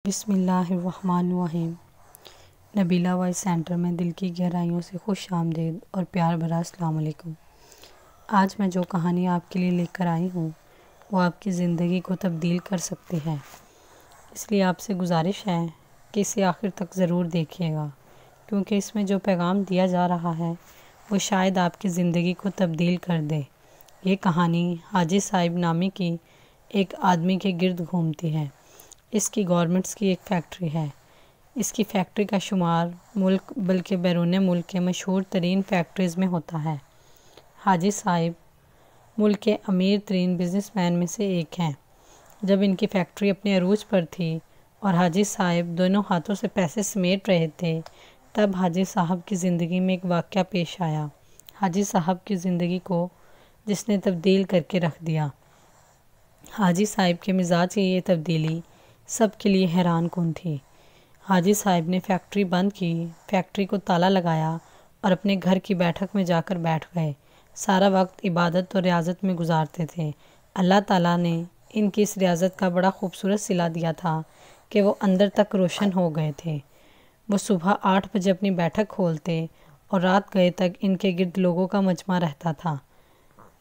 بسم اللہ الرحمن الرحیم۔ نبیلہ وائس سینٹر میں دل کی گہرائیوں سے خوش آمدید اور پیار بھرا السلام علیکم۔ آج میں جو کہانی آپ کے لیے لے کر آئی ہوں وہ آپ کی زندگی کو تبدیل کر سکتی ہے، اس لیے آپ سے گزارش ہے کہ اسے آخر تک ضرور دیکھیے گا، کیونکہ اس میں جو پیغام دیا جا رہا ہے وہ شاید آپ کی زندگی کو تبدیل کر دے۔ یہ کہانی حاجی صاحب نامی کی ایک آدمی کے گرد گھومتی ہے۔ اس کی گورنمنٹس کی ایک فیکٹری ہے۔ اس کی فیکٹری کا شمار ملک بلکہ بیرون ملک کے مشہور ترین فیکٹریز میں ہوتا ہے۔ حاجی صاحب ملک کے امیر ترین بزنس مین میں سے ایک ہیں۔ جب ان کی فیکٹری اپنے عروج پر تھی اور حاجی صاحب دونوں ہاتھوں سے پیسے سمیٹ رہے تھے، تب حاجی صاحب کی زندگی میں ایک واقعہ پیش آیا، حاجی صاحب کی زندگی کو جس نے تبدیل کر کے رکھ دیا۔ حاجی صاحب کے مزاج کی یہ تبدیلی سب کے لیے حیران کن تھی۔ حاجی صاحب نے فیکٹری بند کی، فیکٹری کو تالا لگایا اور اپنے گھر کی بیٹھک میں جا کر بیٹھ گئے۔ سارا وقت عبادت اور ریاضت میں گزارتے تھے۔ اللہ تعالیٰ نے ان کی اس ریاضت کا بڑا خوبصورت صلہ دیا تھا کہ وہ اندر تک روشن ہو گئے تھے۔ وہ صبح 8 بجے اپنی بیٹھک کھولتے اور رات گئے تک ان کے گرد لوگوں کا مجمع رہتا تھا۔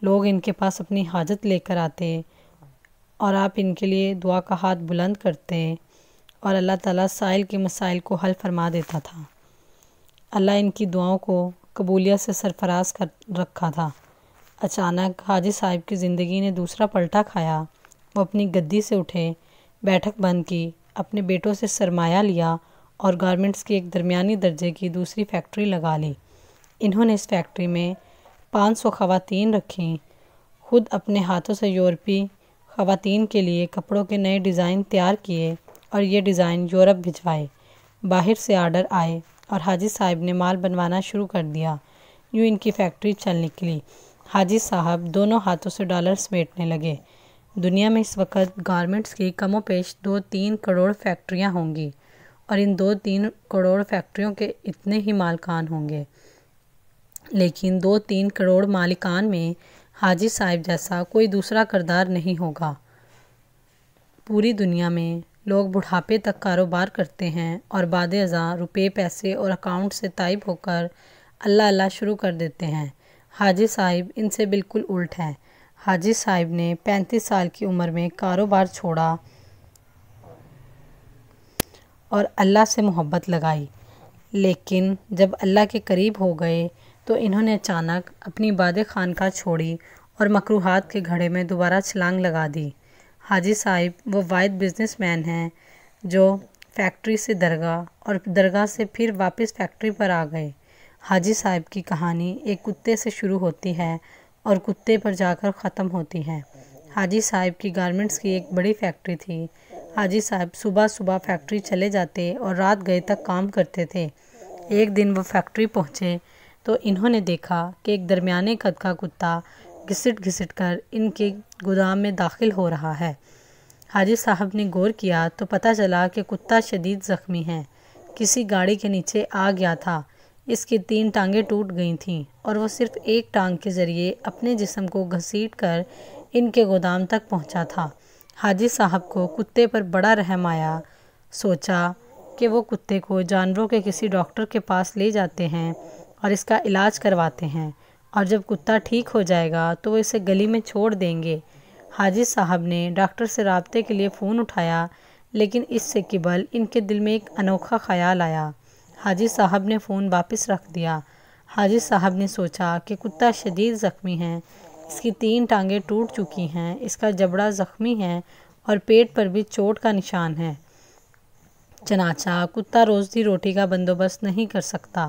لوگ ان کے پاس اپنی حاجت لے کر آتے اور آپ ان کے لیے دعا کا ہاتھ بلند کرتے اور اللہ تعالیٰ سائل کے مسائل کو حل فرما دیتا تھا۔ اللہ ان کی دعاؤں کو قبولیت سے سرفراز کر رکھا تھا۔ اچانک حاجی صاحب کی زندگی نے دوسرا پلٹا کھایا۔ وہ اپنی گدی سے اٹھے، بیٹھک بند کی، اپنے بیٹوں سے سرمایہ لیا اور گارمنٹس کی ایک درمیانی درجے کی دوسری فیکٹری لگا لی۔ انہوں نے اس فیکٹری میں 500 خواتین رکھیں، خود اپنے ہاتھوں سے یورپی خواتین کے لیے کپڑوں کے نئے ڈیزائن تیار کیے اور یہ ڈیزائن یورپ بھجوائے۔ باہر سے آرڈر آئے اور حاجی صاحب نے مال بنوانا شروع کر دیا۔ یوں ان کی فیکٹری چل نکلی۔ حاجی صاحب دونوں ہاتھوں سے ڈالر سمیٹنے لگے۔ دنیا میں اس وقت گارمنٹس کی کم و بیش 2-3 کروڑ فیکٹریاں ہوں گی اور ان 2-3 کروڑ فیکٹریوں کے اتنے ہی مالکان ہوں گے، لیکن 2-3 کروڑ مالکان میں حاجی صاحب جیسا کوئی دوسرا کردار نہیں ہوگا۔ پوری دنیا میں لوگ بڑھاپے تک کاروبار کرتے ہیں اور بعد ازاں روپے پیسے اور اکاؤنٹ سے طائب ہو کر اللہ اللہ شروع کر دیتے ہیں۔ حاجی صاحب ان سے بالکل الٹ ہیں۔ حاجی صاحب نے 35 سال کی عمر میں کاروبار چھوڑا اور اللہ سے محبت لگائی، لیکن جب اللہ کے قریب ہو گئے تو انہوں نے اچانک اپنی باد خانقاہ چھوڑی اور مکروہات کے گھڑے میں دوبارہ چھلانگ لگا دی۔ حاجی صاحب وہ واحد بزنس مین ہیں جو فیکٹری سے درگاہ اور درگاہ سے پھر واپس فیکٹری پر آ گئے۔ حاجی صاحب کی کہانی ایک کتے سے شروع ہوتی ہے اور کتے پر جا کر ختم ہوتی ہے۔ حاجی صاحب کی گارمنٹس کی ایک بڑی فیکٹری تھی۔ حاجی صاحب صبح صبح فیکٹری چلے جاتے اور رات گئے تک کام کرتے تھے۔ ایک دن وہ فیکٹری پہنچے تو انہوں نے دیکھا کہ ایک درمیانے قد کا کتا گھسٹ گھسٹ کر ان کے گودام میں داخل ہو رہا ہے۔ حاجی صاحب نے غور کیا تو پتہ چلا کہ کتا شدید زخمی ہے، کسی گاڑی کے نیچے آ گیا تھا۔ اس کی 3 ٹانگیں ٹوٹ گئی تھیں اور وہ صرف ایک ٹانگ کے ذریعے اپنے جسم کو گھسیٹ کر ان کے گودام تک پہنچا تھا۔ حاجی صاحب کو کتے پر بڑا رحم آیا، سوچا کہ وہ کتے کو جانوروں کے کسی ڈاکٹر کے پاس لے جاتے ہیں اور اس کا علاج کرواتے ہیں، اور جب کتا ٹھیک ہو جائے گا تو وہ اسے گلی میں چھوڑ دیں گے۔ حاجی صاحب نے ڈاکٹر سے رابطے کے لیے فون اٹھایا، لیکن اس سے قبل ان کے دل میں ایک انوکھا خیال آیا۔ حاجی صاحب نے فون واپس رکھ دیا۔ حاجی صاحب نے سوچا کہ کتا شدید زخمی ہے، اس کی 3 ٹانگیں ٹوٹ چکی ہیں، اس کا جبڑا زخمی ہے اور پیٹ پر بھی چوٹ کا نشان ہے، چنانچہ کتا روزی روٹی کا بندوبست نہیں کر سکتا،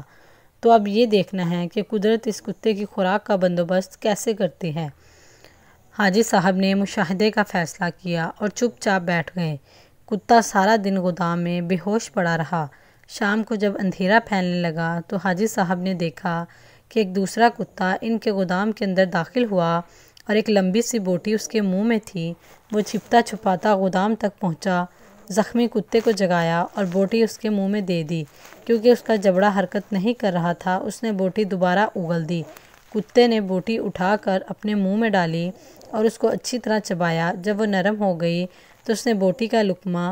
تو اب یہ دیکھنا ہے کہ قدرت اس کتے کی خوراک کا بندوبست کیسے کرتی ہے۔ حاجی صاحب نے مشاہدے کا فیصلہ کیا اور چپ چاپ بیٹھ گئے۔ کتا سارا دن گودام میں بے ہوش پڑا رہا۔ شام کو جب اندھیرا پھیلنے لگا تو حاجی صاحب نے دیکھا کہ ایک دوسرا کتا ان کے گودام کے اندر داخل ہوا اور ایک لمبی سی بوٹی اس کے منہ میں تھی۔ وہ چھپتا چھپاتا گودام تک پہنچا، زخمی کتے کو جگایا اور بوٹی اس کے منہ میں دے دی۔ کیونکہ اس کا جبڑا حرکت نہیں کر رہا تھا، اس نے بوٹی دوبارہ اگل دی۔ کتے نے بوٹی اٹھا کر اپنے منہ میں ڈالی اور اس کو اچھی طرح چبایا۔ جب وہ نرم ہو گئی تو اس نے بوٹی کا لقمہ